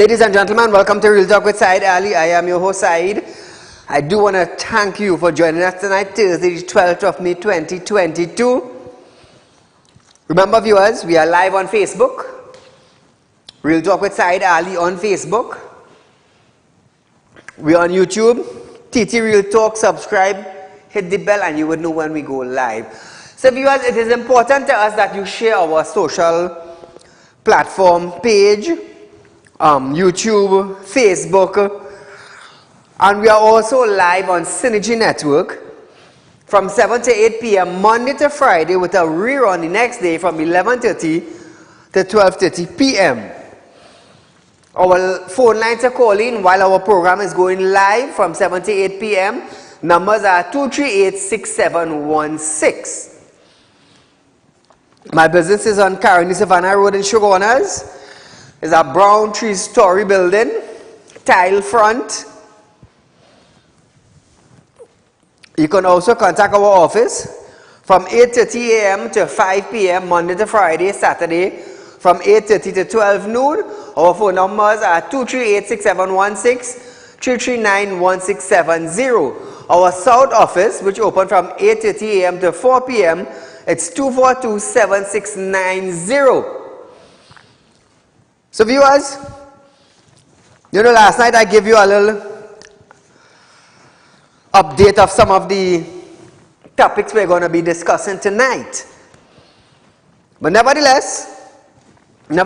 Ladies and gentlemen, welcome to Real Talk with Saieed Ali. I am your host Saeed. I do want to thank you for joining us tonight, Thursday, the 12th of May 2022. Remember viewers, we are live on Facebook. Real Talk with Saieed Ali on Facebook. We are on YouTube. TT Real Talk, subscribe, hit the bell and you would know when we go live. So viewers, it is important to us that you share our social platform page, YouTube, Facebook, and we are also live on Synergy Network from 7 to 8 p.m. Monday to Friday with a rerun the next day from 11:30 to 12:30 p.m. Our phone lines are calling while our program is going live from 7 to 8 p.m. Numbers are 238-6716. My business is on Caroni Savannah Road in Shogunas. It's a brown 3-story building, tile front. You can also contact our office from 8:30 a.m. to 5 p.m. Monday to Friday, Saturday from 8:30 to 12 noon. Our phone numbers are 238-6716, 339-1670. Our South office, which open from 8:30 a.m. to 4 p.m., it's 242-7690. So viewers, you know, last night I gave you a little update of some of the topics we're going to be discussing tonight. But nevertheless, we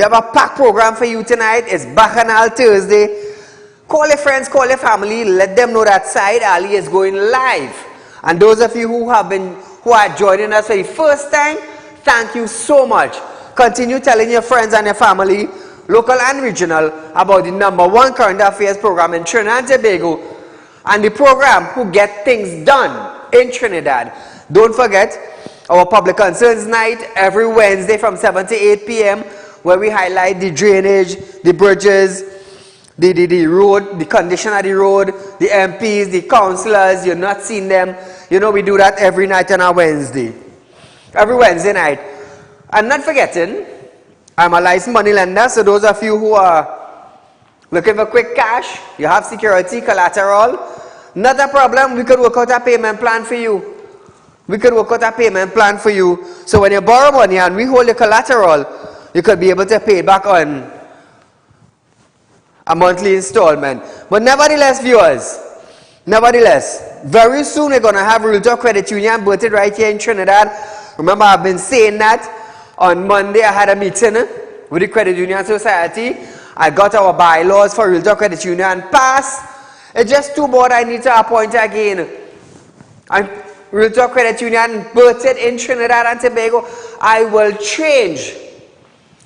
have a packed program for you tonight. It's Bacchanal Thursday. Call your friends, call your family, let them know that Saieed Ali is going live. And those of you who are joining us for the first time, thank you so much. Continue telling your friends and your family, local and regional, about the #1 current affairs program in Trinidad and Tobago and the program who get things done in Trinidad. Don't forget our public concerns night every Wednesday from 7 to 8 p.m. where we highlight the drainage, the bridges, the road, the condition of the road, the MPs, the councillors. You're not seeing them. You know, we do that every night on a Wednesday. Every Wednesday night. I'm not forgetting, I'm a licensed money lender, so those of you who are looking for quick cash, you have security, collateral, not a problem. We could work out a payment plan for you. So when you borrow money and we hold your collateral, you could be able to pay back on a monthly installment. But nevertheless, viewers, very soon we're going to have Real Talk Credit Union birthday right here in Trinidad. Remember, I've been saying that. On Monday, I had a meeting with the Credit Union Society. I got our bylaws for Real Talk Credit Union passed. It's just too bad I need to appoint again. And Real Talk Credit Union birthed in Trinidad and Tobago. I will change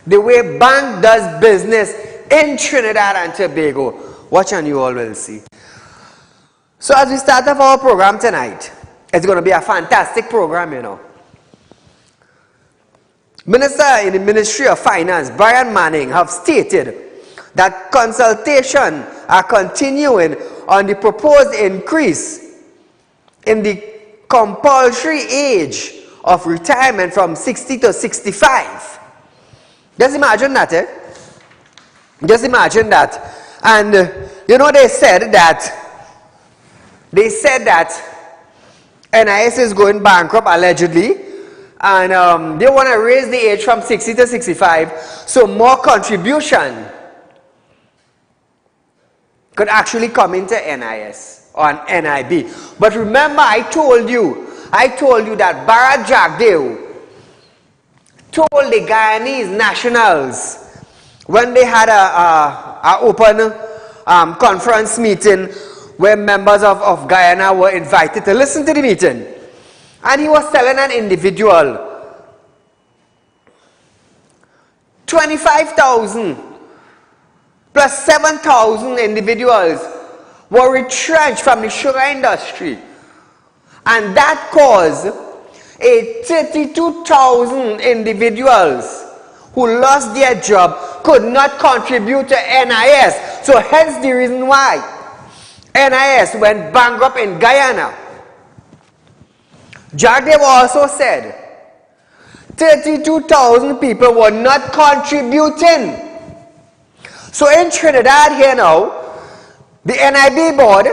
the way bank does business in Trinidad and Tobago. Watch and you all will see. So as we start off our program tonight, it's going to be a fantastic program, you know. Minister in the Ministry of Finance, Brian Manning, have stated that consultations are continuing on the proposed increase in the compulsory age of retirement from 60 to 65. Just imagine that, eh? Just imagine that. And you know, they said that NIS is going bankrupt allegedly. And they want to raise the age from 60 to 65, so more contribution could actually come into NIS or NIB. But remember, I told you that Barra Jagdeo told the Guyanese nationals when they had a open conference meeting where members of Guyana were invited to listen to the meeting. And he was telling an individual, 25,000 plus 7,000 individuals were retrenched from the sugar industry. And that caused 32,000 individuals who lost their job could not contribute to NIS. So hence the reason why NIS went bankrupt in Guyana. Jagdev also said 32,000 people were not contributing. So in Trinidad here now, the NIB board,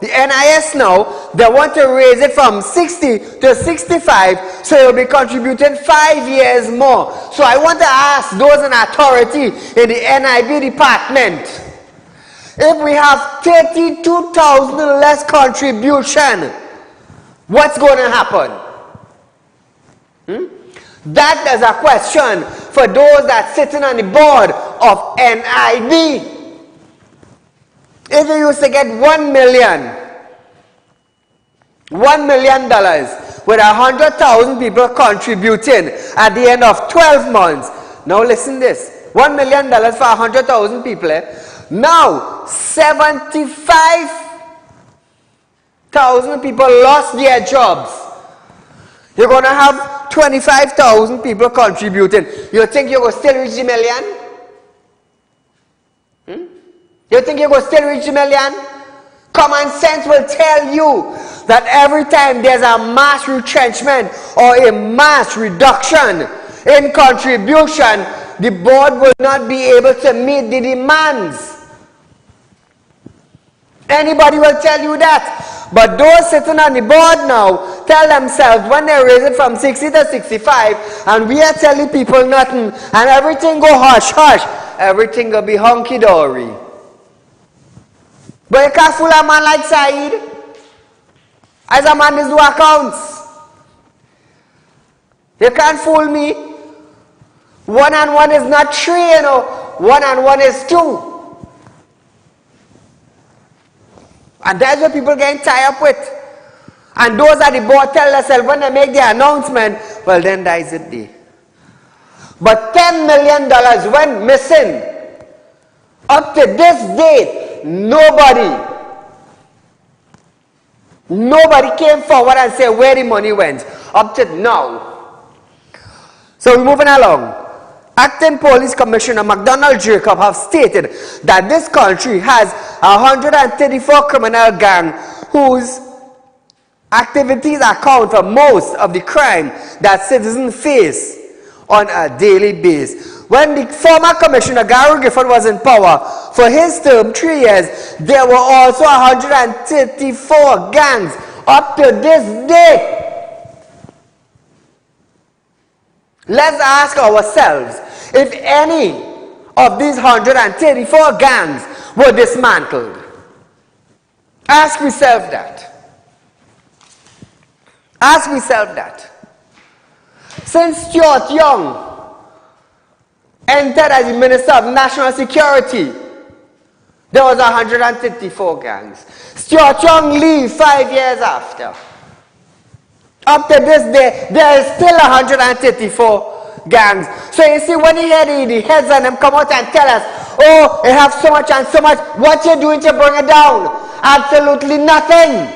the NIS now, they want to raise it from 60 to 65, so you'll be contributing 5 years more. So I want to ask those in authority in the NIB department, if we have 32,000 less contribution, what's going to happen? That is a question for those that sitting on the board of NIB. If you used to get $1 million with 100,000 people contributing at the end of 12 months. Now listen this, $1 million for 100,000 people. Now 75,000 people lost their jobs. You're going to have 25,000 people contributing. You think you will still reach the million? You think you will still reach the million? Common sense will tell you that every time there's a mass retrenchment or a mass reduction in contribution, the board will not be able to meet the demands. Anybody will tell you that. But those sitting on the board now tell themselves when they raise it from 60 to 65 and we are telling people nothing and everything go hush hush, everything will be hunky-dory. But you can't fool a man like Saeed. As a man is do accounts. You can't fool me. 1 and 1 is not 3, you know. 1 and 1 is 2. And that's what people getting tied up with. And those at the board tell themselves when they make the announcement, well then that is it there. But $10 million went missing. Up to this date, nobody came forward and said where the money went. Up to now. So we're moving along. Acting Police Commissioner McDonald Jacob have stated that this country has 134 criminal gangs whose activities account for most of the crime that citizens face on a daily basis. When the former Commissioner Gary Gifford was in power, for his term 3 years, there were also 134 gangs up to this day. Let's ask ourselves if any of these 134 gangs were dismantled. Ask yourself that. Ask yourself that. Since Stuart Young entered as the Minister of National Security, there was 134 gangs. Stuart Young leave 5 years after. Up to this day, there is still 134 gangs. So you see, when you hear the heads on them come out and tell us, oh, they have so much and so much, what you doing to bring it down? Absolutely nothing.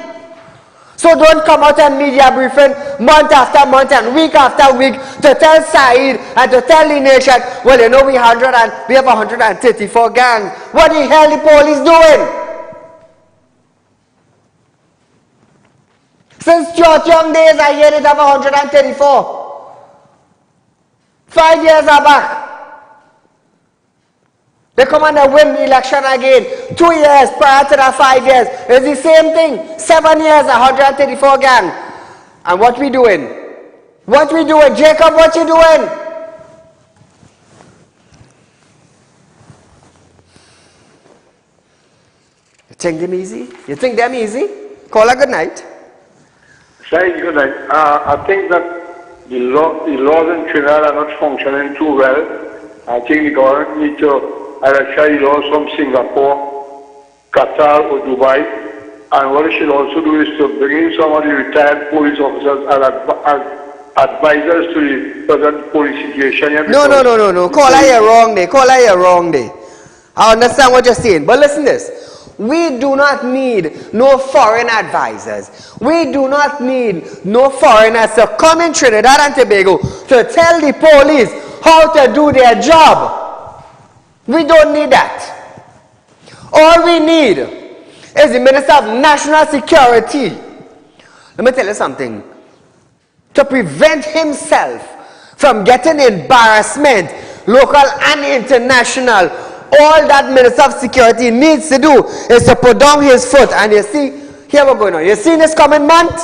So don't come out and media briefing month after month and week after week to tell Saeed and to tell the nation, well, you know, we have 134 gangs. What the hell the police doing? Since Stuart Young days, I hear it have 134. 5 years are back. They come and they win the election again. 2 years prior to that 5 years. It's the same thing. 7 years, 134 gang. And what we doing? What we doing? Jacob, what you doing? You think them easy? You think them easy? Call a good night. Say good night. I think that the laws in Trinidad are not functioning too well. I think the government needs to either try the laws from Singapore, Qatar or Dubai, and what they should also do is to bring in some of the retired police officers as advisors to the present police situation. No. Call her wrong there. I understand what you're saying, but listen to this. We do not need no foreign advisors. We do not need no foreigners to come in Trinidad and Tobago to tell the police how to do their job. We don't need that. All we need is the Minister of National Security. Let me tell you something. To prevent himself from getting embarrassment, local and international. All that Minister of Security needs to do is to put down his foot. And you see, here we're going on. You see this coming month?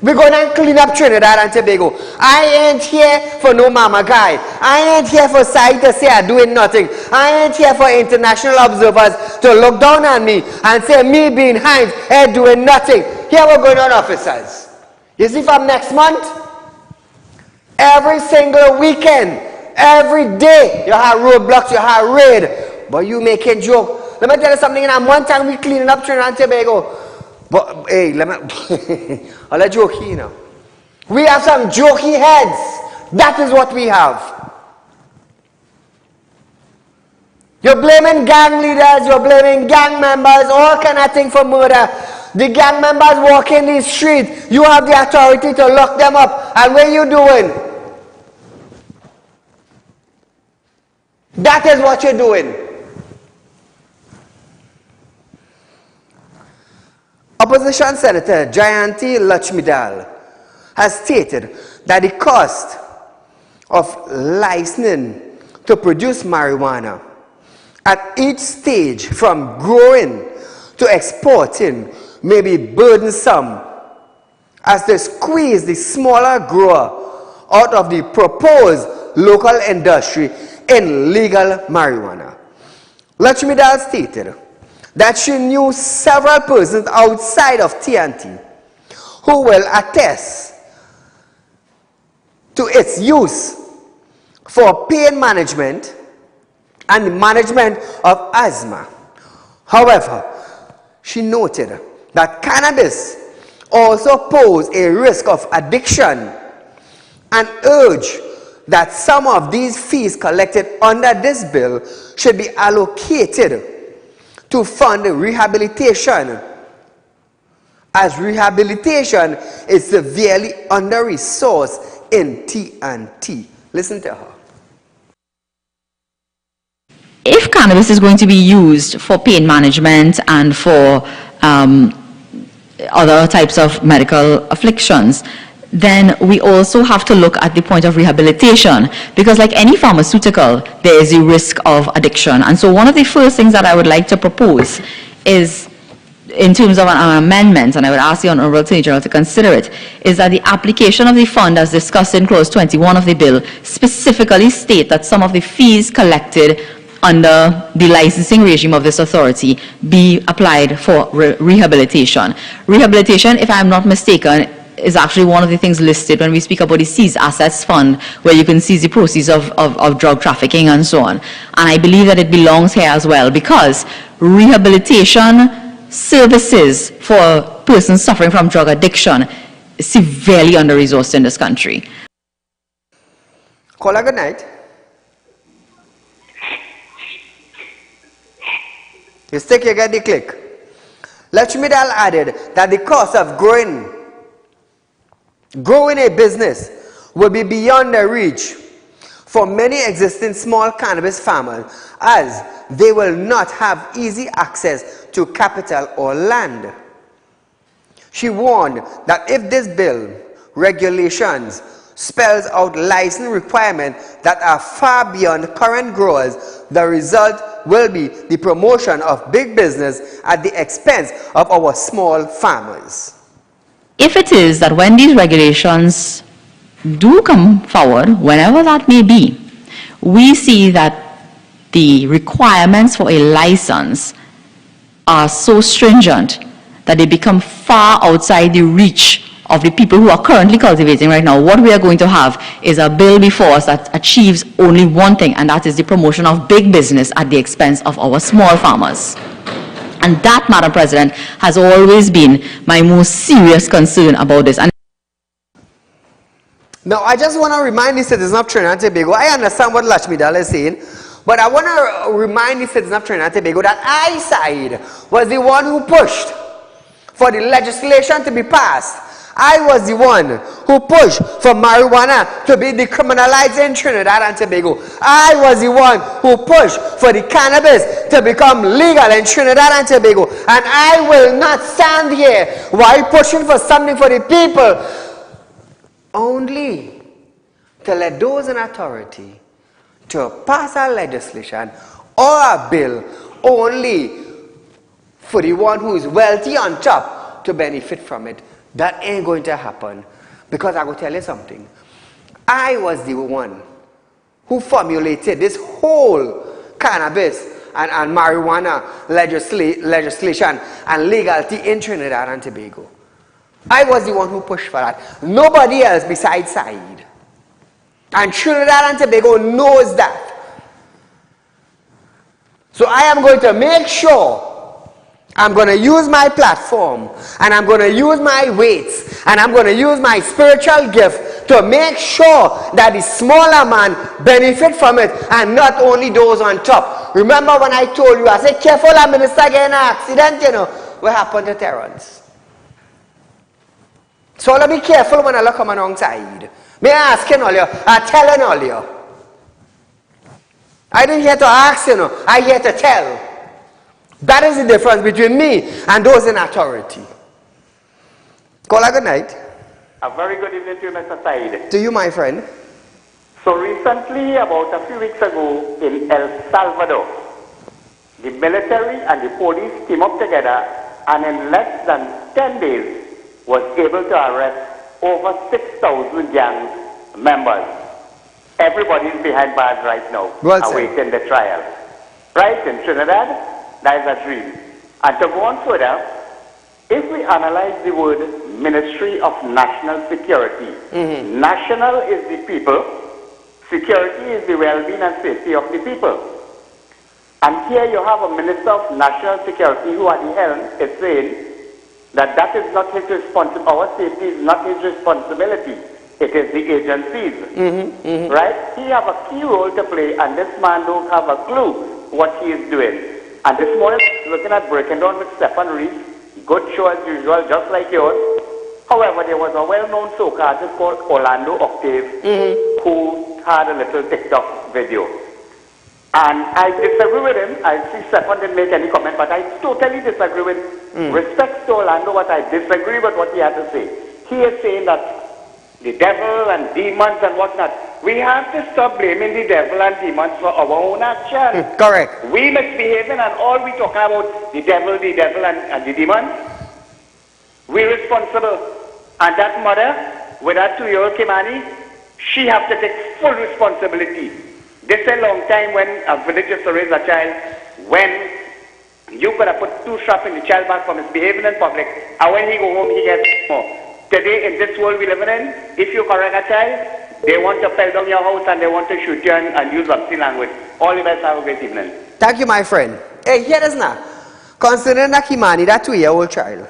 We're going to clean up Trinidad and Tobago. I ain't here for no mama guy. I ain't here for Saieed to say I'm doing nothing. I ain't here for international observers to look down on me and say me being Hines ain't doing nothing. Here we're going on, officers. You see, from next month, every single weekend, every day, you have roadblocks, you have raid. But you making joke. Let me tell you something. And one time we cleaning up Trinidad and Tobago. But hey, I'll let joke here now. We have some jokey heads. That is what we have. You're blaming gang leaders, you're blaming gang members, all kind of thing for murder. The gang members walk in the street. You have the authority to lock them up. And what are you doing? That is what you're doing. Opposition Senator Jayanti Lakshmidal has stated that the cost of licensing to produce marijuana at each stage from growing to exporting may be burdensome as they squeeze the smaller grower out of the proposed local industry in legal marijuana. Lakshmidal stated that she knew several persons outside of TNT who will attest to its use for pain management and management of asthma. However, she noted that cannabis also poses a risk of addiction and urged that some of these fees collected under this bill should be allocated to fund rehabilitation, as rehabilitation is severely under-resourced in TNT. Listen to her. If cannabis is going to be used for pain management and for other types of medical afflictions, then we also have to look at the point of rehabilitation, because like any pharmaceutical, there is a risk of addiction. And so one of the first things that I would like to propose is, in terms of an amendment, and I would ask the Honorable Attorney General to consider it, is that the application of the fund as discussed in clause 21 of the bill specifically state that some of the fees collected under the licensing regime of this authority be applied for rehabilitation. Rehabilitation, if I'm not mistaken, is actually one of the things listed when we speak about the Seized Assets Fund, where you can seize the proceeds of drug trafficking and so on. And I believe that it belongs here as well, because rehabilitation services for persons suffering from drug addiction is severely under-resourced in this country. Caller, good night. You stick, you get the click. Lakshmidal added that the cost of growing a business will be beyond the reach for many existing small cannabis farmers, as they will not have easy access to capital or land. She warned that if this bill regulations spells out license requirements that are far beyond current growers, the result will be the promotion of big business at the expense of our small farmers. If it is that when these regulations do come forward, whenever that may be, we see that the requirements for a license are so stringent that they become far outside the reach of the people who are currently cultivating right now, what we are going to have is a bill before us that achieves only one thing, and that is the promotion of big business at the expense of our small farmers. And that, Madam President, has always been my most serious concern about this. And now, I just want to remind the citizens of Trinidad and Tobago, I understand what Lakshmidal is saying, but I want to remind the citizens of Trinidad and Tobago that I, Saieed, was the one who pushed for the legislation to be passed. I was the one who pushed for marijuana to be decriminalized in Trinidad and Tobago. I was the one who pushed for the cannabis to become legal in Trinidad and Tobago. And I will not stand here while pushing for something for the people, only to let those in authority to pass a legislation or a bill only for the one who is wealthy on top to benefit from it. That ain't going to happen. Because I will tell you something. I was the one who formulated this whole cannabis and marijuana legislation and legality in Trinidad and Tobago. I was the one who pushed for that. Nobody else besides Saieed. And Trinidad and Tobago knows that. So I am going to make sure I'm going to use my platform and I'm going to use my weights and I'm going to use my spiritual gift to make sure that the smaller man benefit from it and not only those on top. Remember when I told you, I said, careful, a minister get in an accident, you know. What happened to Terrence? So I'll be careful when I look come alongside. May I ask you all you? I tell you all you. I didn't here to ask you, know. I here to tell. That is the difference between me and those in authority. Call a good night. A very good evening to you, Mr. Saieed. To you, my friend. So recently, about a few weeks ago, in El Salvador, the military and the police team up together and in less than 10 days was able to arrest over 6,000 gang members. Everybody is behind bars right now, awaiting the trial. Right, in Trinidad, that is a dream. And to go on further, if we analyze the word Ministry of National Security, national is the people, security is the well-being and safety of the people. And here you have a Minister of National Security who at the helm is saying that that is not his responsibility, our safety is not his responsibility, it is the agencies. Right? He have a key role to play and this man don't have a clue what he is doing. And this morning, looking at Breaking Down with Stephen Reed, good show as usual, just like yours. However, there was a well-known soca artist called Orlando Octave who had a little TikTok video. And I disagree with him. I see Stephen didn't make any comment, but I totally disagree with respect to Orlando, but I disagree with what he had to say. He is saying that the devil and demons and whatnot. We have to stop blaming the devil and demons for our own action. Correct. We misbehaving and all we talking about the devil and the demons. We're responsible. And that mother with that 2-year-old Kimani, she have to take full responsibility. This is a long time when a village used to raise a child, when you could have put 2 straps in the child back for misbehaving in public, and when he go home, he gets more. Today, in this world we live in, if you correct a child, they want to fell down your house and they want to shoot you and use obscene language. All the best, have a great evening. Thank you, my friend. Hey, here it is now. Considering that Kimani, that 2-year-old child.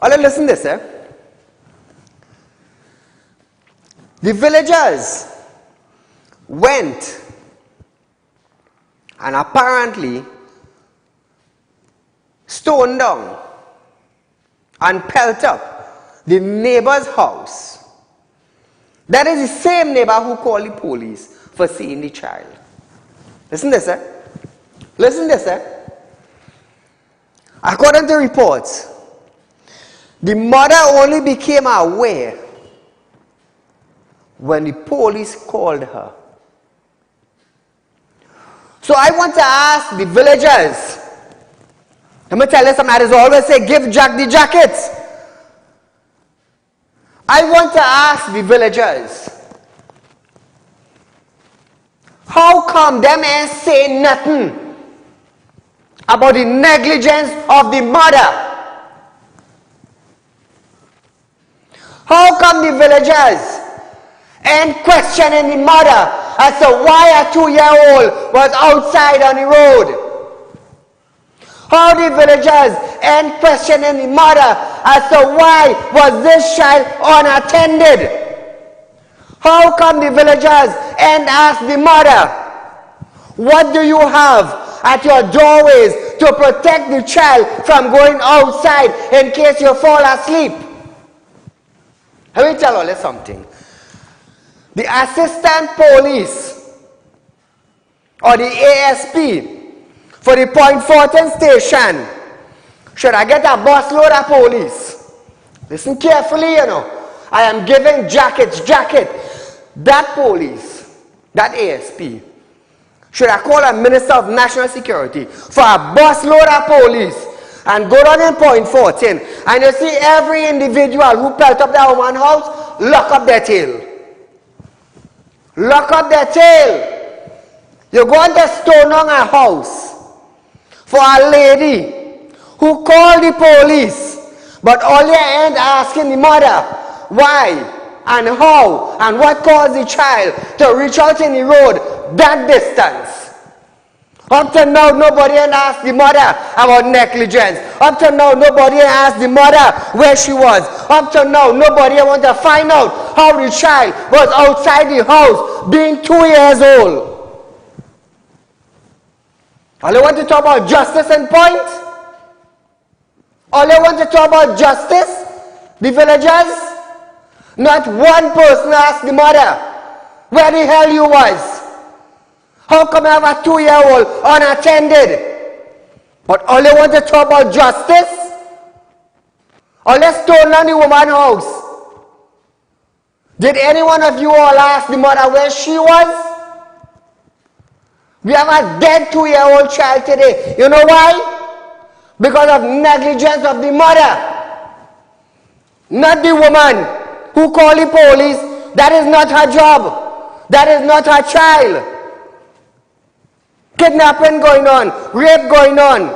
All listen to this, eh? The villagers went and apparently stoned down and pelt up the neighbor's house. That is the same neighbor who called the police for seeing the child. Listen to this, eh? Listen to this, eh? According to reports, the mother only became aware when the police called her. So I want to ask the villagers, let me tell you something, I always say, give Jack the jackets. I want to ask the villagers, how come them ain't saying nothing about the negligence of the mother? How come the villagers ain't questioning the mother as to why a 2-year-old was outside on the road? How the villagers ain't questioning the mother as to why was this child unattended? How come the villagers ain't ask the mother, what do you have at your doorways to protect the child from going outside in case you fall asleep? Let me tell you something. The assistant police or the ASP for the Point Fortin station, should I get a busload of police? Listen carefully, you know. I am giving jacket. that police, that ASP, should have called a Minister of National Security for a busload of police and go down in point 14 and you see every individual who pelt up that woman's house, lock up their tail. Lock up their tail. You're going to stone on a house for a lady who called the police, but all you ain't asking the mother why and how and what caused the child to reach out in the road that distance. Up to now, nobody ain't asked the mother about negligence. Up to now, nobody asked the mother where she was. Up to now, nobody want to find out how the child was outside the house being 2 years old. All you want to talk about justice and point? All you want to talk about justice? The villagers? Not one person asked the mother where the hell you was. How come I have a 2-year-old unattended? But all you want to talk about justice? All you stone on the woman's house. Did any one of you all ask the mother where she was? We have a dead 2-year-old child today. You know why? Because of negligence of the mother. Not the woman who called the police. That is not her job. That is not her child. Kidnapping going on, rape going on.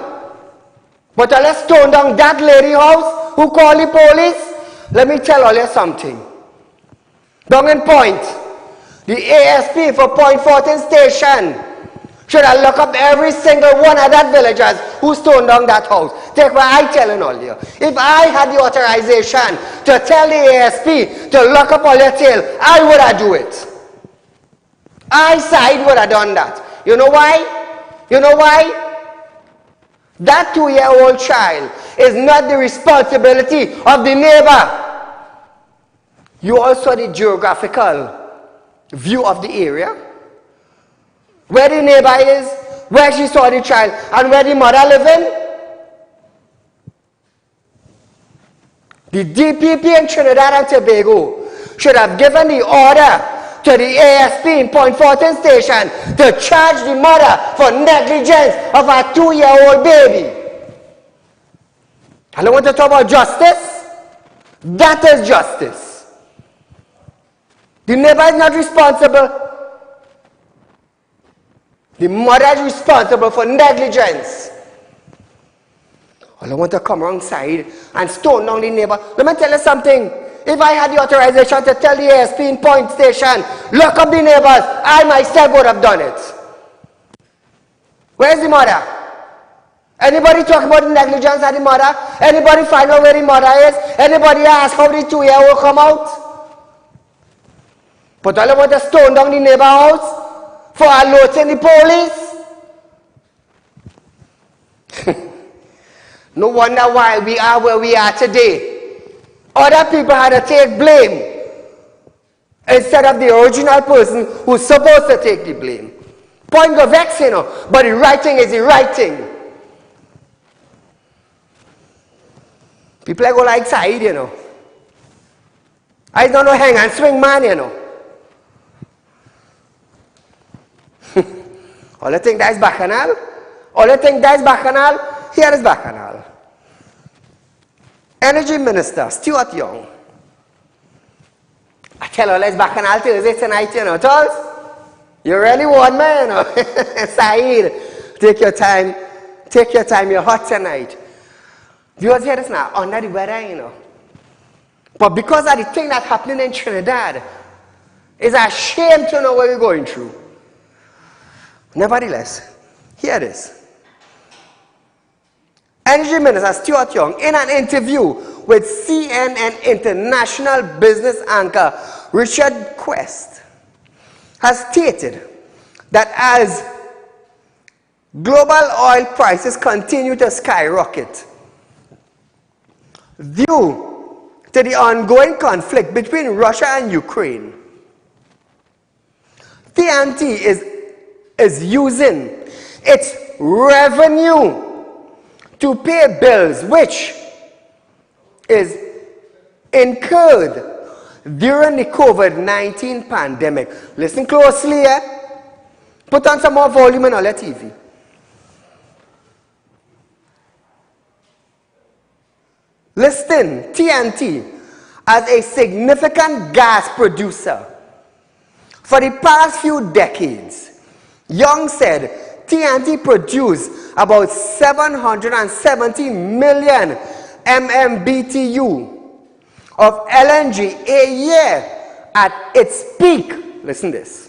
But let's stone down that lady house who called the police. Let me tell all you something. Down in Point, the ASP for Point 14 station should have looked up every single one of that villagers who stoned down that house. Take what I'm telling all you. If I had the authorization to tell the ASP to lock up all your tail, I would have do it. I side would have done that. You know why? You know why? That 2-year-old child is not the responsibility of the neighbor. You also the geographical view of the area. Where the neighbor is, where she saw the child, and where the mother living. The DPP in Trinidad and Tobago should have given the order to the ASP in Point 14 station to charge the mother for negligence of a 2-year-old baby. I don't want to talk about justice. That is justice. The neighbor is not responsible. The mother is responsible for negligence. I don't want to come alongside and stone down the neighbor. Let me tell you something. If I had the authorization to tell the ASP in Point Station, lock up the neighbors, I myself would have done it. Where's the mother? Anybody talk about the negligence of the mother? Anybody find out where the mother is? Anybody ask how the 2-year-old come out? But all I want to stone down the neighbor house for alerting the police? No wonder why we are where we are today. Other people had to take blame instead of the original person who's supposed to take the blame. Point go vex, you know, but the right thing is the right thing. People go like Saieed, you know. I don't know hang and swing man, you know. All you think that's bacchanal? All you think that's bacchanal? Here is bacchanal. Energy Minister Stuart Young. I tell you, let's bacchanal Thursday tonight, you know. Charles, you really want me, you know. Saieed, take your time. Take your time, you're hot tonight. Viewers hear this now, under the weather, you know. But because of the thing that's happening in Trinidad, it's a shame to know what we're going through. Nevertheless, hear this. Energy Minister Stuart Young, in an interview with CNN international business anchor Richard Quest, has stated that as global oil prices continue to skyrocket, due to the ongoing conflict between Russia and Ukraine, TNT is using its revenue to pay bills which is incurred during the COVID-19 pandemic. Listen closely, Put on some more volume on all your TV. Listen, TNT, as a significant gas producer for the past few decades, Young said TNT produced about 770 million MMBTU of LNG a year at its peak. Listen to this.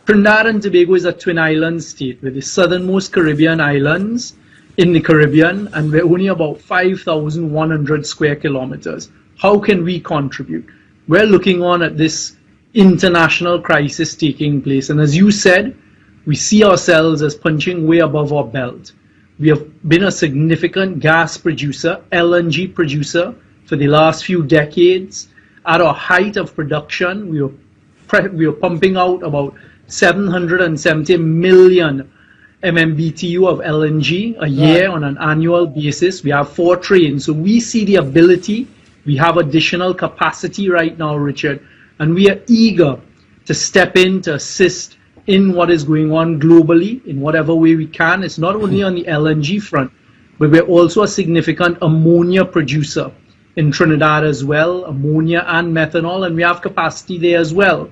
Trinidad and Tobago is a twin island state with the southernmost Caribbean islands in the Caribbean, and we're only about 5,100 square kilometers. How can we contribute? We're looking on at this international crisis taking place, and as you said, we see ourselves as punching way above our belt. We have been a significant gas producer, LNG producer, for the last few decades. At our height of production, we were pumping out about 770 million MMBTU of LNG a year on an annual basis. We have 4 trains. So we see the ability. We have additional capacity right now, Richard, and we are eager to step in to assist in what is going on globally in whatever way we can. It's not only on the LNG front, but we're also a significant ammonia producer in Trinidad as well, ammonia and methanol, and we have capacity there as well.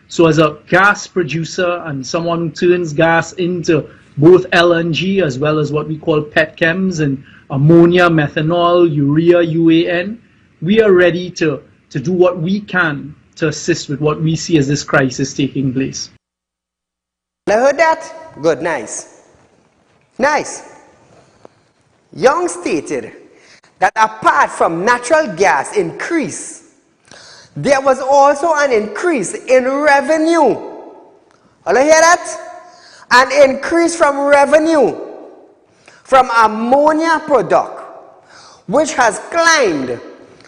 So as a gas producer and someone who turns gas into both LNG as well as what we call petchems and ammonia, methanol, urea, UAN, we are ready to do what we can to assist with what we see as this crisis taking place. I heard that? Good, nice. Nice. Young stated that apart from natural gas increase, there was also an increase in revenue. All you hear that? An increase from revenue from ammonia product, which has climbed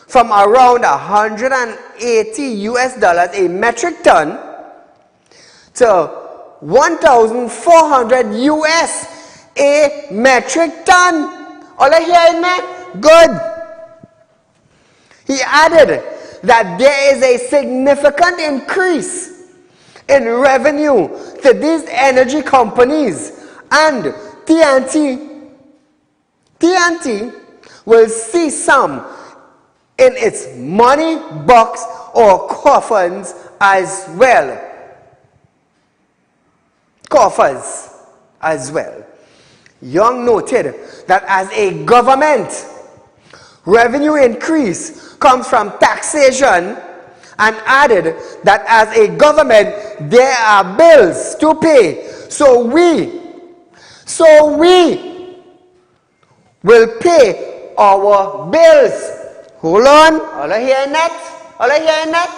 from around $180 a metric ton to 1,400 US a metric ton. All you hear, man? Good. He added that there is a significant increase in revenue to these energy companies, and TNT will see some in its money box or coffers as well. Coffers as well. Young noted that as a government, revenue increase comes from taxation, and added that as a government there are bills to pay. So we will pay our bills. Hold on, all I hearing that? All I hearing that?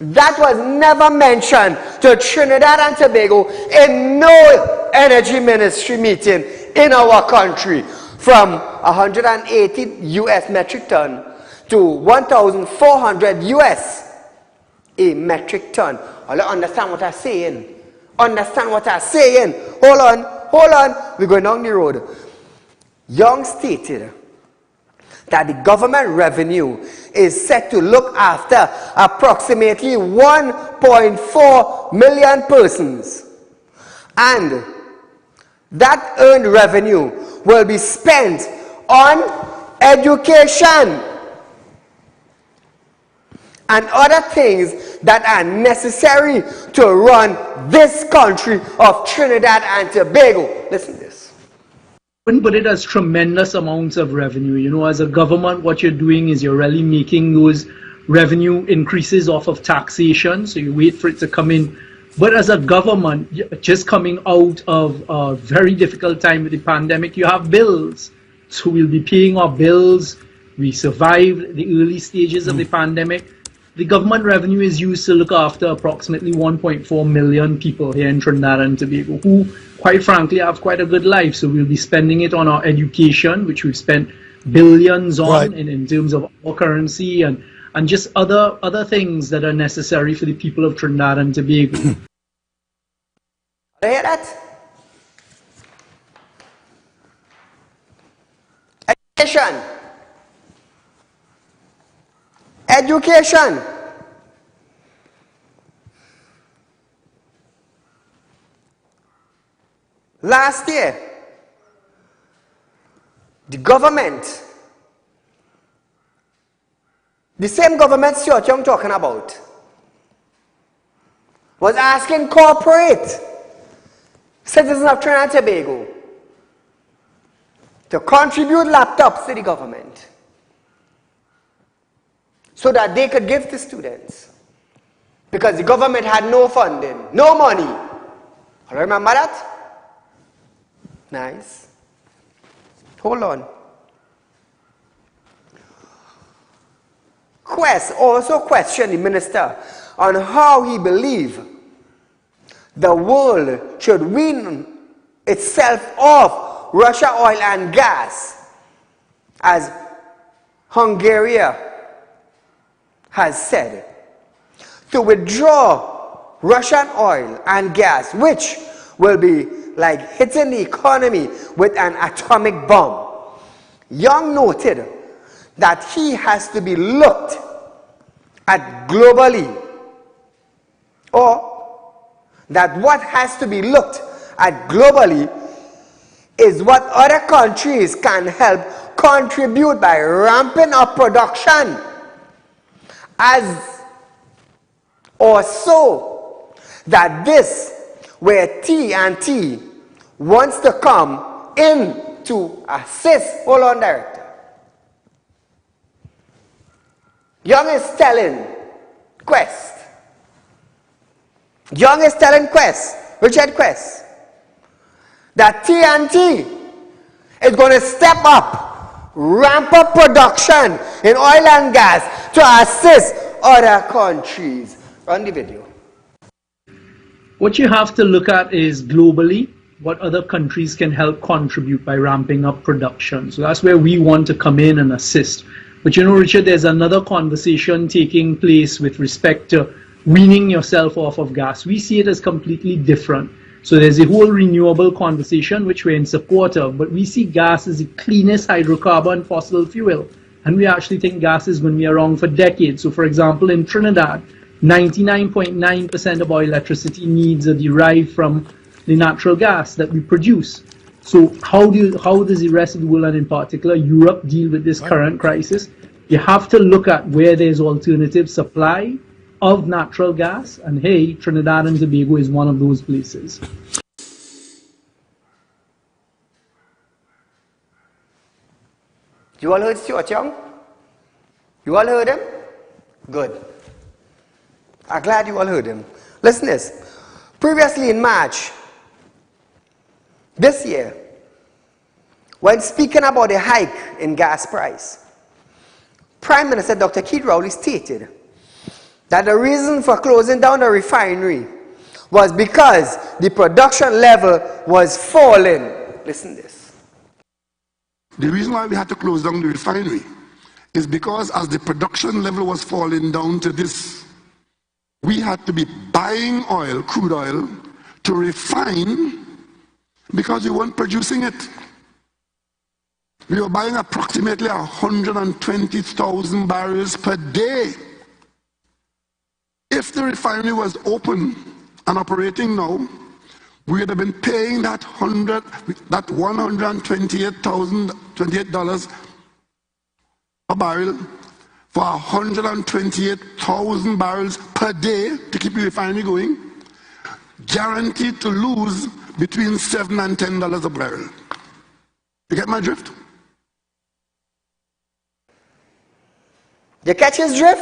That was never mentioned to Trinidad and Tobago in no energy ministry meeting in our country. From 180 US metric ton to 1,400 US a metric ton. All understand what I'm saying? Understand what I'm saying? Hold on. We're going down the road. Young stated that the government revenue is set to look after approximately 1.4 million persons, and that earned revenue will be spent on education and other things that are necessary to run this country of Trinidad and Tobago. Listen to this. Wouldn't put it as tremendous amounts of revenue. You know, as a government, what you're doing is you're really making those revenue increases off of taxation, so you wait for it to come in. But as a government, just coming out of a very difficult time with the pandemic, you have bills. So we'll be paying our bills. We survived the early stages of the pandemic. The government revenue is used to look after approximately 1.4 million people here in Trinidad and Tobago who, quite frankly, have quite a good life. So we'll be spending it on our education, which we've spent billions on in terms of our currency and just other things that are necessary for the people of Trinidad and Tobago. You hear that? Education. Last year, the government, the same government Stuart Young talking about, was asking corporate citizens of Trinidad and Tobago to contribute laptops to the government so that they could give to students, because the government had no funding, no money. I remember that? Nice. Hold on. Quest also questioned the minister on how he believed the world should wean itself off Russia oil and gas, as Hungary has said, to withdraw Russian oil and gas, which will be like hitting the economy with an atomic bomb. Young noted that he has to be looked at globally, or that what has to be looked at globally is what other countries can help contribute by ramping up production, as or so that this where T&T wants to come in to assist. Hold on, Director. Young is telling Quest. Young is telling Quest, Richard Quest, that T&T is going to step up, ramp up production in oil and gas to assist other countries. Run the video. What you have to look at is globally what other countries can help contribute by ramping up production. So that's where we want to come in and assist. But you know, Richard, there's another conversation taking place with respect to weaning yourself off of gas. We see it as completely different. So there's a whole renewable conversation which we're in support of, but we see gas as the cleanest hydrocarbon fossil fuel. And we actually think gas is going to be around for decades. So for example, in Trinidad, 99.9% of our electricity needs are derived from the natural gas that we produce. So how does the rest of the world, and in particular Europe, deal with this current crisis? You have to look at where there's alternative supply of natural gas, and hey, Trinidad and Tobago is one of those places. You all heard Stuart Young? You all heard him? Good. I'm glad you all heard him. Listen to this. Previously in March this year, when speaking about the hike in gas price, Prime Minister Dr. Keith Rowley stated that the reason for closing down the refinery was because the production level was falling. Listen to this. The reason why we had to close down the refinery is because as the production level was falling down to this, we had to be buying oil, crude oil, to refine because we weren't producing it. We were buying approximately 120,000 barrels per day. If the refinery was open and operating now, we would have been paying that $128 a barrel for 128,000 barrels per day to keep the refinery going, guaranteed to lose between $7 and $10 a barrel. You get my drift? You catch his drift?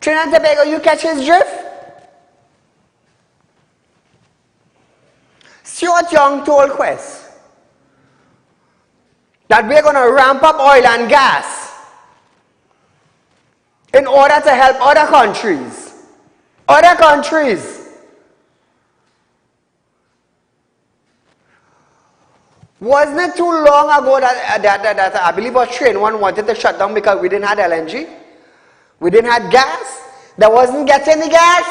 Trinidad and Tobago, you catch his drift? Stuart Young told Quest that we're going to ramp up oil and gas in order to help other countries. Other countries. Wasn't it too long ago that I believe was Train 1 wanted to shut down because we didn't have LNG? We didn't have gas? There wasn't getting the gas?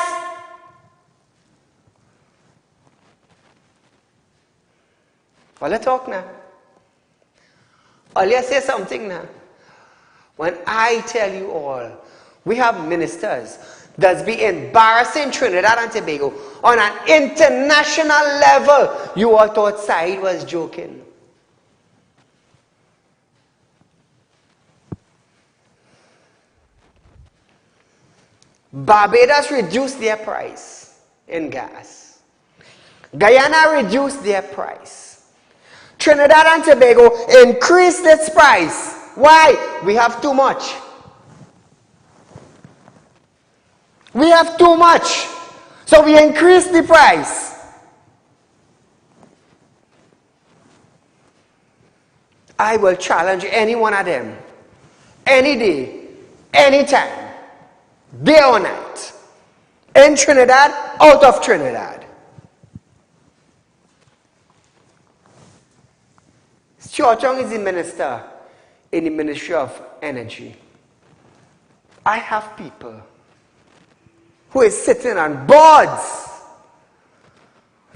Well, let's talk now. Or let's say something now. When I tell you all, we have ministers that's be embarrassing Trinidad and Tobago on an international level. You all thought Saeed was joking. Barbados reduced their price in gas. Guyana reduced their price. Trinidad and Tobago increased its price. Why? We have too much. We have too much. So we increase the price. I will challenge any one of them, any day, any time, day or night, in Trinidad, out of Trinidad. Stuart Young is the minister in the Ministry of Energy. I have people who is sitting on boards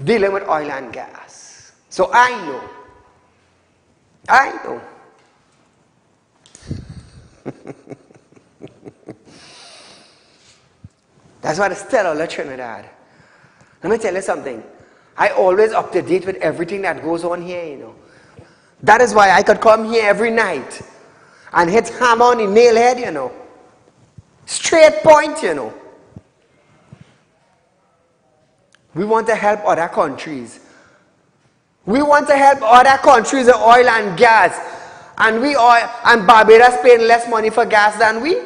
dealing with oil and gas. So I know. That's why I tell all of Trinidad. Let me tell you something. I always up to date with everything that goes on here, you know. That is why I could come here every night and hit hammer on the nail head, you know. Straight point, you know. We want to help other countries. We want to help other countries with oil and gas. And Barbados paying less money for gas than we.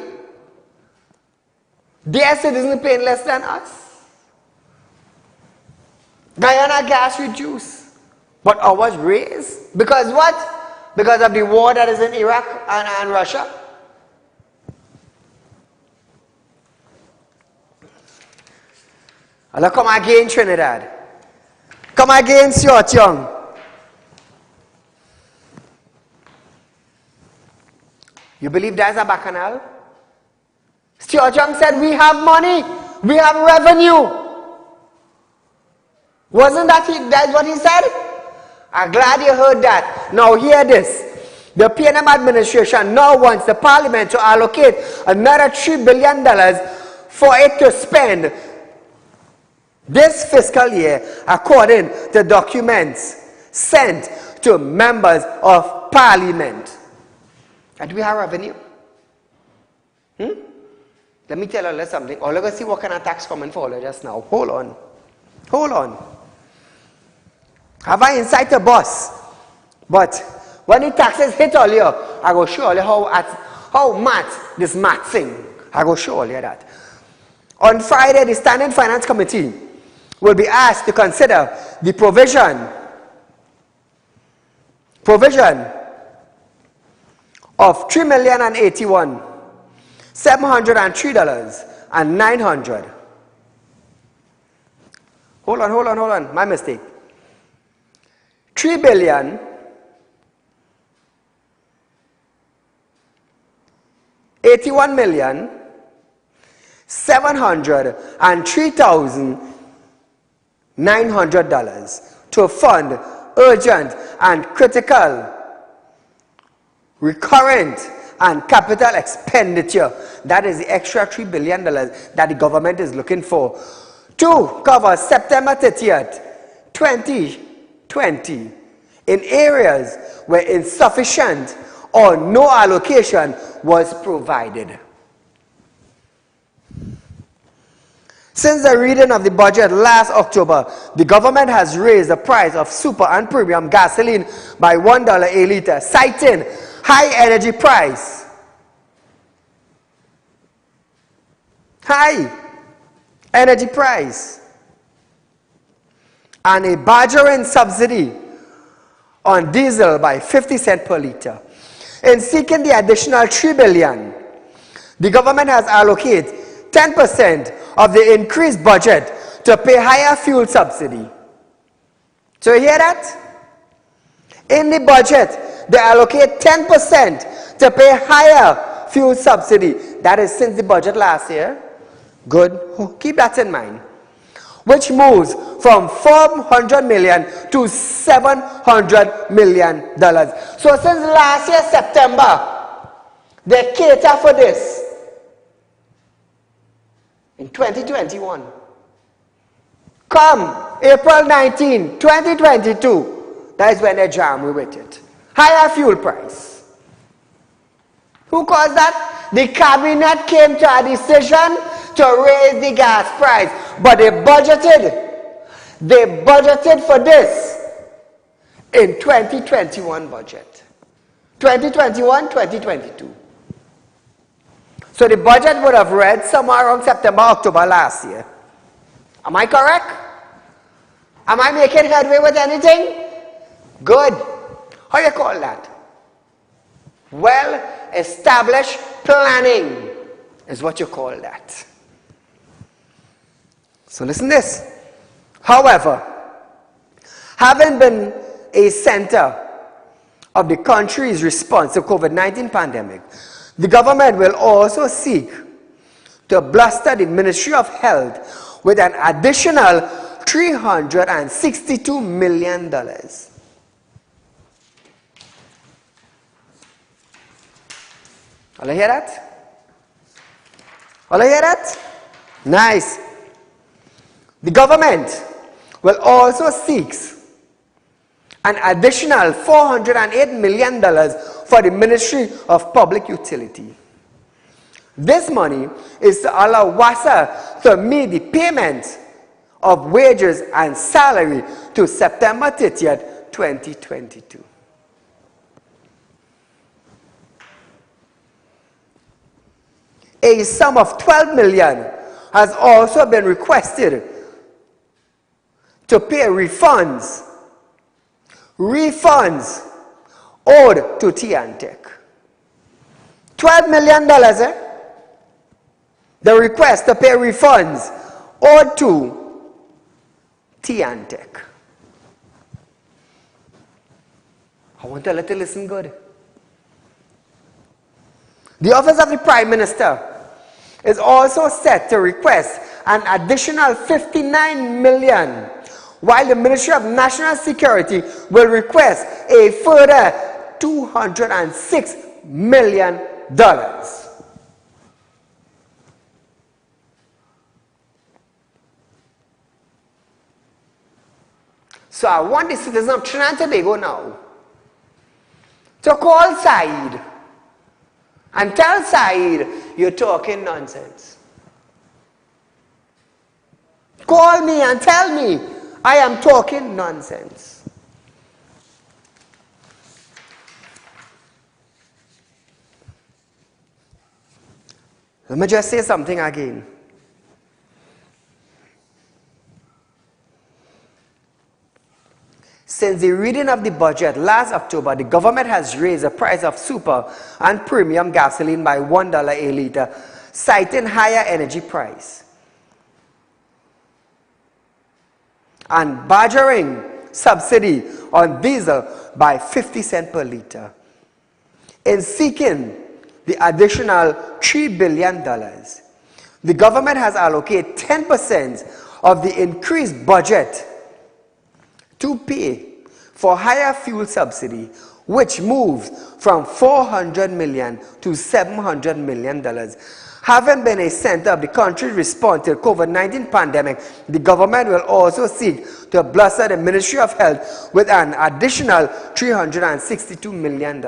Their citizens paying less than us. Guyana gas reduced. But ours raised. Because what? Because of the war that is in Iraq and Russia. Allah come again, Trinidad. Come again, Stuart Young. You believe that's a bacchanal? Stuart Young said, we have money. We have revenue. Wasn't that's what he said? I'm glad you heard that. Now hear this. The PNM administration now wants the parliament to allocate another $3 billion for it to spend this fiscal year, according to documents sent to members of parliament. And we have revenue. Let me tell you something. All of us see what kind of tax coming for all just now. Hold on. Have I inside the bus? But when the taxes hit all you, I go show you how this math thing. I go show you that. On Friday, the Standing Finance Committee will be asked to consider the provision of $3,081,703.900. Hold on, my mistake. $3,081,703,900 to fund urgent and critical recurrent and capital expenditure. That is the extra $3 billion that the government is looking for to cover September 30th, 2020 in areas where insufficient or no allocation was provided. Since the reading of the budget last October, the government has raised the price of super and premium gasoline by $1 a litre, citing high energy price. High energy price. And a badgering subsidy on diesel by 50 cents per litre. In seeking the additional $3 billion, the government has allocated 10% of the increased budget to pay higher fuel subsidy. So you hear that? In the budget, they allocate 10% to pay higher fuel subsidy. That is since the budget last year. Good. Keep that in mind. Which moves from $400 million to $700 million. So since last year, September, they cater for this. in 2021. Come April 19, 2022, that is when they jam we with it. Higher fuel price. Who caused that? The cabinet came to a decision to raise the gas price, but they budgeted for this in 2021 budget. 2021, 2022. So the budget would have read somewhere around September, October last year. Am I correct? Am I making headway with anything? Good. How you call that? Well-established planning is what you call that. So listen this. However, having been a center of the country's response to COVID-19 pandemic, the government will also seek to bluster the Ministry of Health with an additional $362 million. All you hear that? All you hear that? Nice. The government will also seek an additional $408 million for the Ministry of Public Utility. This money is to allow WASA to meet the payment of wages and salary to September 30th, 2022. A sum of $12 million has also been requested to pay refunds owed to T&Tech. $12 million, the request to pay refunds owed to T&Tech. I want you to listen good. The Office of the Prime Minister is also set to request an additional $59 million, while the Ministry of National Security will request a further $206 million. So I want the citizens of Trinidad and Tobago now to call Saieed and tell Saieed you're talking nonsense. Call me and tell me I am talking nonsense. Let me just say something again. Since the reading of the budget last October, the government has raised the price of super and premium gasoline by $1 a litre, citing higher energy price, and badgering subsidy on diesel by 50 cents per litre. In seeking the additional $3 billion, the government has allocated 10% of the increased budget to pay for higher fuel subsidy, which moves from $400 million to $700 million. Having been a center of the country's response to the COVID-19 pandemic, the government will also seek to bluster the Ministry of Health with an additional $362 million.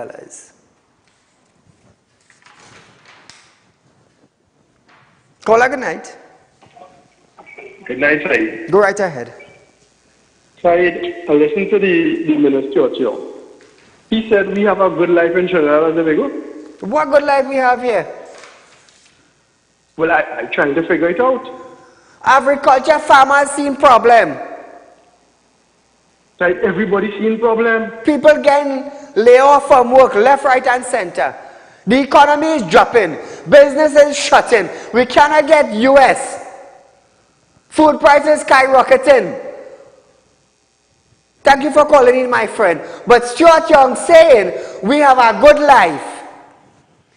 Caller, good night. Good night, Saieed. Go right ahead. Saieed, I listened to the Minister Churchill. He said we have a good life in Trinidad and Tobago. What good life we have here? Well, I'm trying to figure it out. Agriculture farmers seeing problem. Saieed, everybody seeing problem. People getting laid off from work left, right, and center. The economy is dropping. Business is shutting. We cannot get US. Food prices skyrocketing. Thank you for calling in, my friend. But Stuart Young saying we have a good life.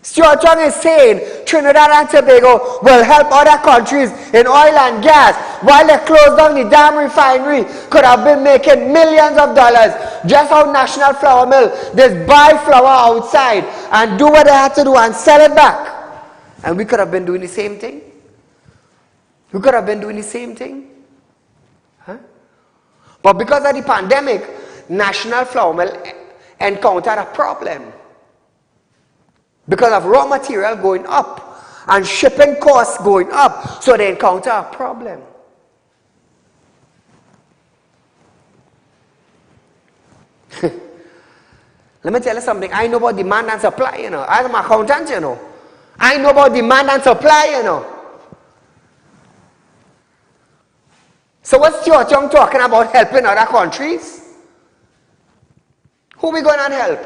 Stuart Young is saying Trinidad and Tobago will help other countries in oil and gas while they close down the damn refinery. Could have been making millions of dollars. Just how National Flour Mill, they buy flour outside and do what they had to do and sell it back. And we could have been doing the same thing. We could have been doing the same thing. Huh? But because of the pandemic, National Flour Mill encountered a problem. Because of raw material going up and shipping costs going up, so they encounter a problem. Let me tell you something. I know about demand and supply, you know. I'm an accountant, you know. I know about demand and supply, you know. So what's Stuart Young talking about helping other countries? Who are we going to help?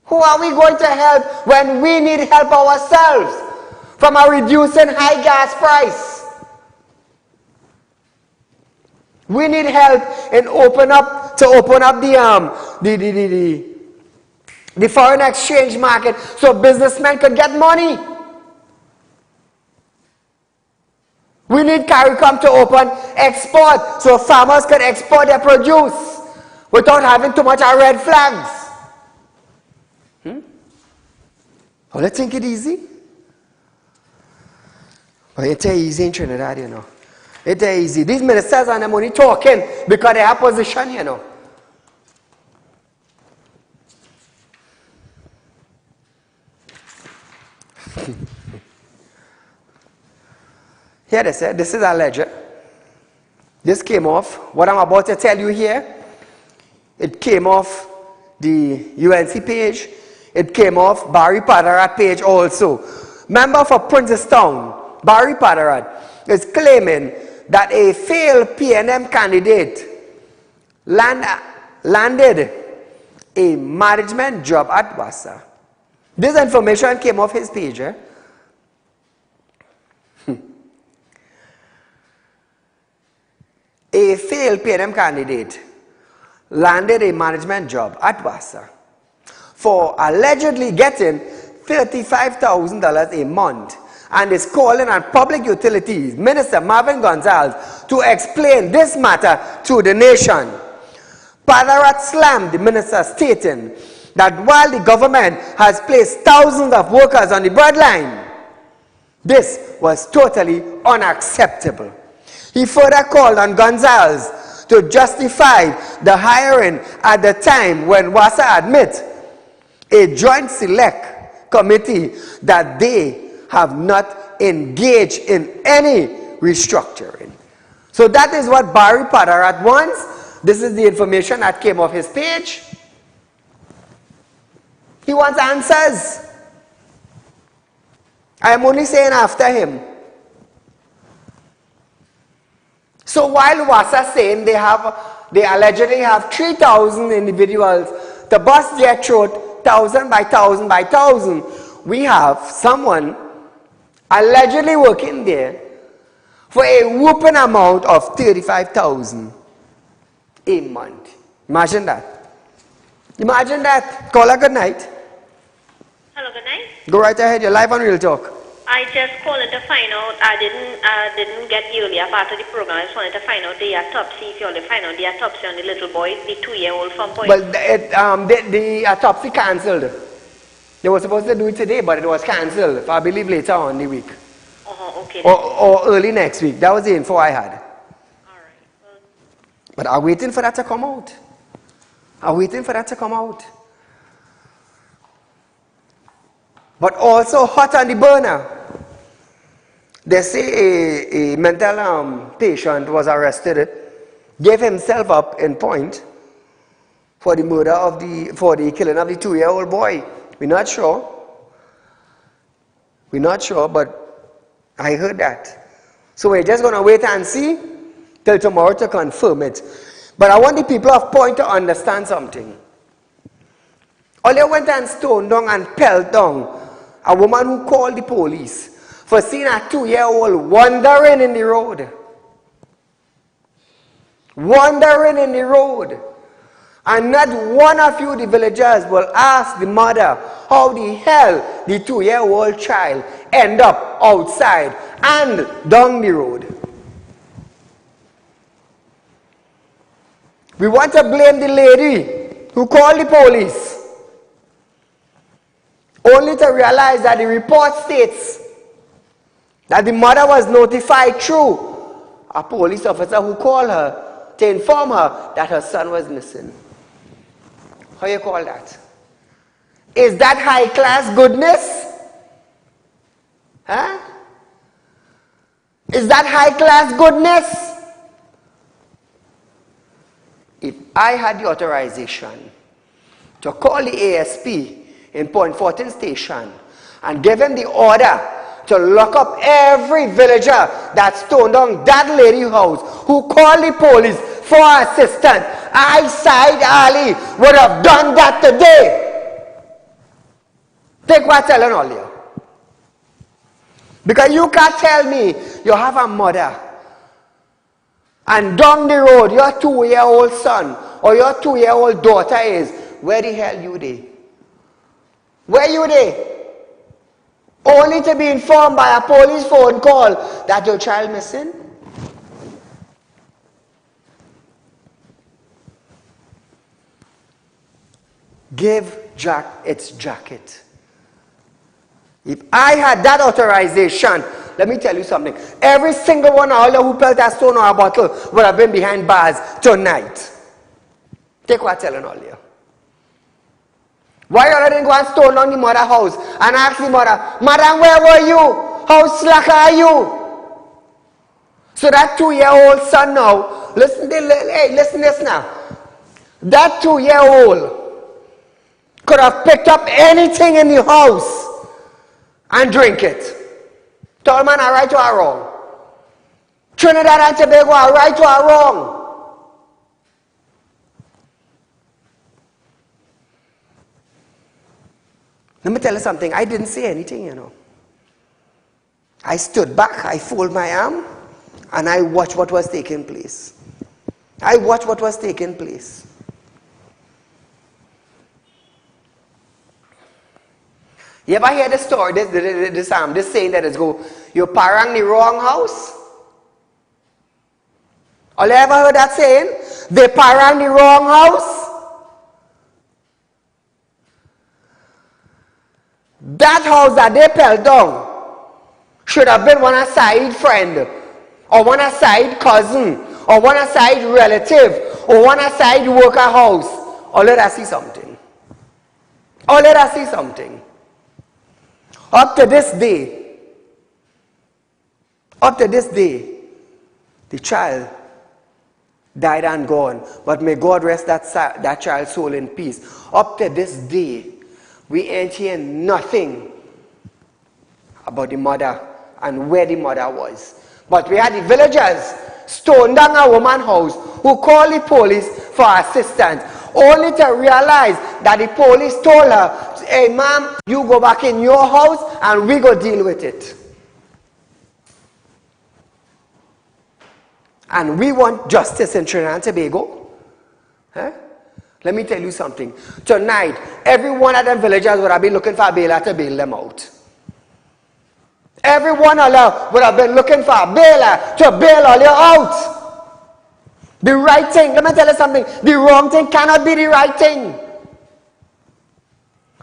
Who are we going to help when we need help ourselves from a reducing high gas price? We need help in open up the foreign exchange market so businessmen could get money. We need CARICOM to open export so farmers can export their produce without having too much of red flags. Oh, let's think it easy. But it's easy in Trinidad, you know. It's easy. These ministers and them only talking because they have position, you know. Here they said, this is alleged. This came off. What I'm about to tell you here, it came off the UNC page. It came off Barry Padarat page also. Member for Princestown, Barry Padarat, is claiming that a failed PNM candidate landed a management job at WASA. This information came off his page. A failed PNM candidate landed a management job at WASA for allegedly getting $35,000 a month and is calling on Public Utilities Minister Marvin Gonzalez to explain this matter to the nation. Padarat slammed the minister, stating that while the government has placed thousands of workers on the breadline, this was totally unacceptable. He further called on Gonzalez to justify the hiring at the time when WASA admit a joint select committee that they have not engaged in any restructuring. So that is what Barry Padarat wants. This is the information that came off his page. He wants answers. I am only saying after him. So while WASA saying they allegedly have 3,000 individuals to bust their throat 1,000 by 1,000 by 1,000, we have someone allegedly working there for a whooping amount of 35,000 a month. Imagine that. Imagine that. Call her good night. Hello, good night. Go right ahead. You're live on Real Talk. I just called to find out. I didn't get the earlier part of the program. I just wanted to find out the autopsy. If you only find out the autopsy on the little boy, the 2-year-old from Point. Well, the autopsy cancelled. They were supposed to do it today, but it was cancelled. I believe later on in the week. Okay. Or early next week. That was the info I had. All right. Well, but I'm waiting for that to come out. I'm waiting for that to come out. But also hot on the burner. They say a mental patient was arrested, gave himself up in Point for the murder for the killing of the 2-year-old boy. We're not sure. We're not sure, but I heard that. So we're just going to wait and see till tomorrow to confirm it. But I want the people of Point to understand something. All they went and stoned down and pelted down a woman who called the police for seeing a 2-year-old wandering in the road. Wandering in the road. And not one of you, the villagers, will ask the mother how the hell the 2-year-old child end up outside and down the road. We want to blame the lady who called the police, only to realize that the report states that the mother was notified through a police officer who called her to inform her that her son was missing. How you call that? Is that high class goodness? Huh? Is that high class goodness? If I had the authorization to call the ASP in Point Fortin Station and give him the order to lock up every villager that stoned down that lady house who called the police for assistance, I, Saieed Ali, would have done that today. Take what I'm telling all you. Because you can't tell me you have a mother and down the road your 2-year-old son or your 2-year-old daughter is. Where the hell you there? Where you there? Only to be informed by a police phone call that your child missing? Give Jack its jacket. If I had that authorization, let me tell you something. Every single one of all who felt a stone or a bottle would have been behind bars tonight. Take what I'm telling all you. Why you didn't go and stone on the mother house and ask the mother, Madam, where were you? How slack are you? So that 2-year-old son now, listen this now. That 2-year-old could have picked up anything in the house and drink it. Tall man, are right or are wrong? Trinidad and Tobago, are right or are wrong? Let me tell you something. I didn't say anything, you know. I stood back, I folded my arm, and I watched what was taking place. I watched what was taking place. You ever hear the story, this saying that is go, you parang the wrong house? All you ever heard that saying? They parang the wrong house? That house that they fell down should have been one of Saieed friend, or one of Saieed cousin, or one of Saieed relative, or one of Saieed worker house. Or let us see something. Or let us see something. Up to this day, the child died and gone. But may God rest that child's soul in peace. Up to this day, we ain't hearing nothing about the mother and where the mother was. But we had the villagers stoned down a woman's house who called the police for assistance, only to realize that the police told her, hey ma'am, you go back in your house and we go deal with it. And we want justice in Trinidad and Tobago. Huh? Let me tell you something. Tonight, every one of them villagers would have been looking for a bailer to bail them out. Every one of them would have been looking for a bailer to bail all you out. The right thing, let me tell you something, the wrong thing cannot be the right thing.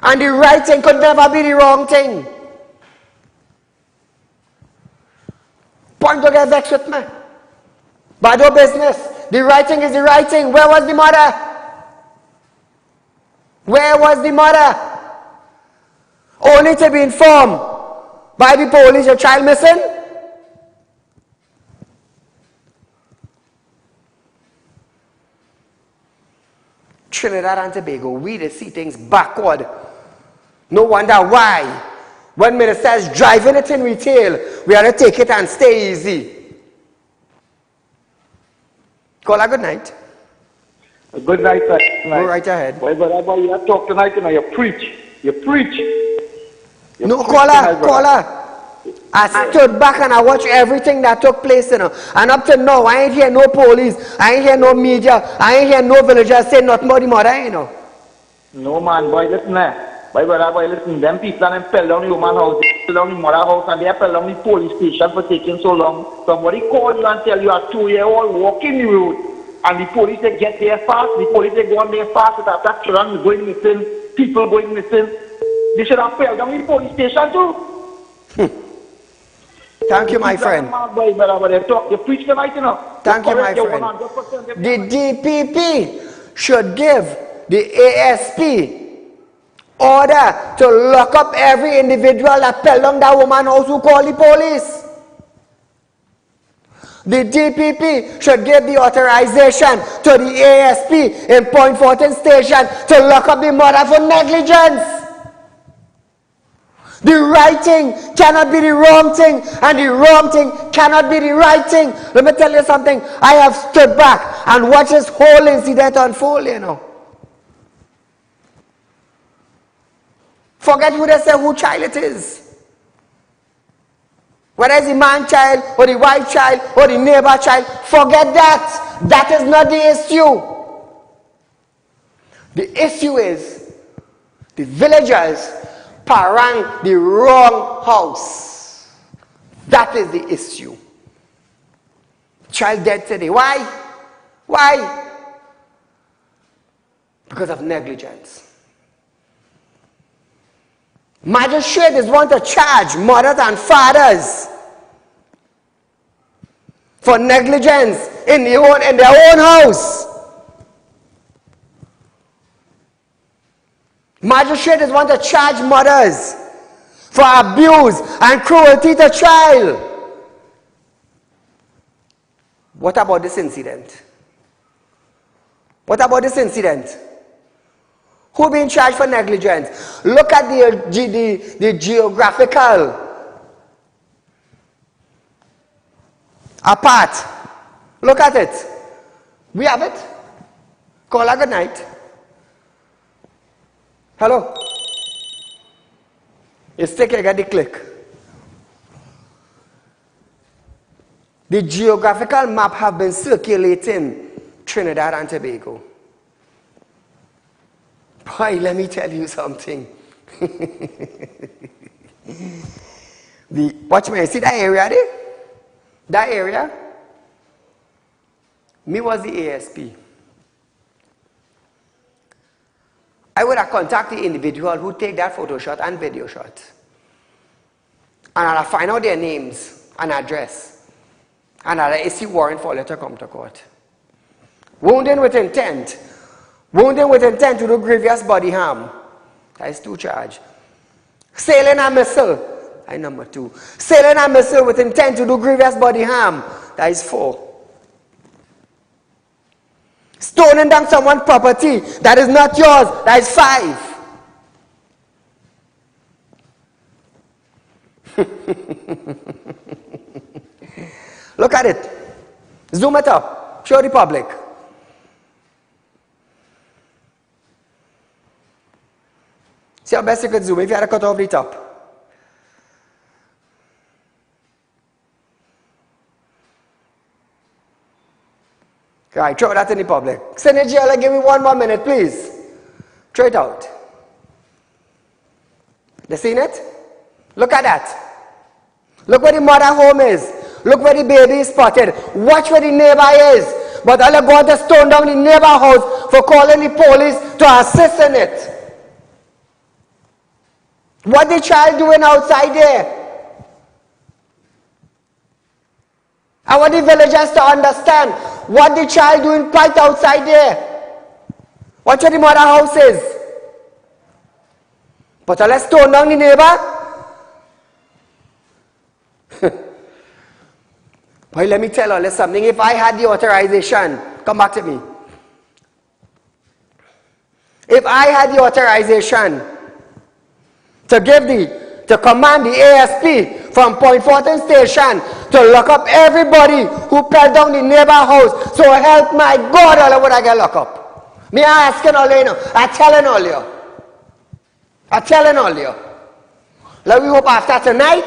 And the right thing could never be the wrong thing. Point to get vexed with me. But no business. The right thing is the right thing. Where was the mother? Where was the mother? Only to be informed by the police your child missing? Trinidad and Tobago, we they see things backward. No wonder why. When ministers driving it in retail, we have to take it and stay easy. Call a good night. A good night, sir. Go right ahead. Boy, but you talk tonight, you preach. You preach. No, caller. I stood back and I watched everything that took place, you know. And up to now, I ain't hear no police, I ain't hear no media, I ain't hear no villagers say nothing about the mother, you know. No, man, boy, listen there. Boy, listen, them people and them fell down the woman house, they fell down the mother house, and they fell down the police station for taking so long. Somebody call you and tell you a 2-year-old walking the road. And the police, they get there fast. The police, they go on there fast. With attack children going missing, people going missing. They should have fell down the police station too. Thank you, my friend. You preach the right, you know. Thank you, my friend. The DPP should give the ASP order to lock up every individual that fell down that woman house who called the police. The DPP should give the authorization to the ASP in Point Fortin Station to lock up the mother for negligence. The right thing cannot be the wrong thing, and the wrong thing cannot be the right thing. Let me tell you something. I have stood back and watched this whole incident unfold, you know. Forget who they say who child it is. Whether it's the man child, or the wife child, or the neighbor child, forget that. That is not the issue. The issue is the villagers parang the wrong house. That is the issue. Child dead today. Why? Why? Because of negligence. Magistrates want to charge mothers and fathers for negligence in their own house. Magistrates want to charge mothers for abuse and cruelty to child. What about this incident? What about this incident? Who being charged for negligence? Look at the geographical apart. Look at it. We have it. Call her good night. Hello. You stick here, get the click. The geographical map have been circulating Trinidad and Tobago. Boy, let me tell you something. Watch me, see that area there? That area? Me was the ASP. I would have contacted the individual who take that photo shot and video shot. And I'll find out their names and address. And I'll issue warrant for letter come to court. Wounding with intent. Wounding with intent to do grievous body harm. That is 2 charges. Sailing a missile. That is number 2. Sailing a missile with intent to do grievous body harm. That is 4. Stoning down someone's property that is not yours. That is 5. Look at it. Zoom it up. Show the public. See how best you could zoom if you had to cut off the top. Right, throw that in the public. Senator Giala, give me 1 more minute, please. Throw it out. You seen it? Look at that. Look where the mother home is. Look where the baby is spotted. Watch where the neighbor is. But all are going to stone down the neighbor house for calling the police to assist in it. What the child doing outside there? I want the villagers to understand what the child doing right outside there. Watch where the mother house is. But let's stone down the neighbor. Boy, let me tell you something. If I had the authorization, come back to me. If I had the authorization to command the ASP from Point Fortin Station to lock up everybody who fell down the neighbor house, so help my God, all would I get locked up. Me asking all you know, I telling all you. I telling all you. Let we hope after tonight,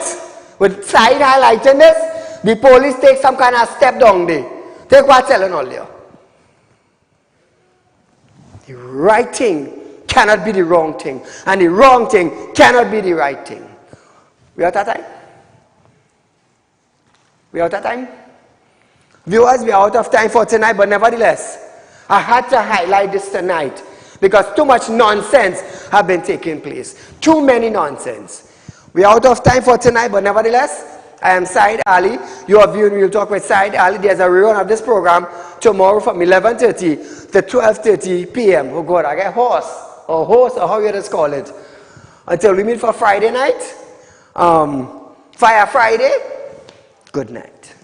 with Saieed highlighting this, the police take some kind of step down there. Take what I'm telling all you. The right thing cannot be the wrong thing, and the wrong thing cannot be the right thing. We out of time? We out of time? Viewers, we are out of time for tonight, but nevertheless, I had to highlight this tonight because too much nonsense have been taking place. Too many nonsense. We are out of time for tonight, but nevertheless, I am Saieed Ali. You are viewing Real Talk with Saieed Ali. There's a rerun of this program tomorrow from 11:30 to 12:30 p.m. Oh God, I get horse or how you just call it. Until we meet for Friday night, Fire Friday. Good night.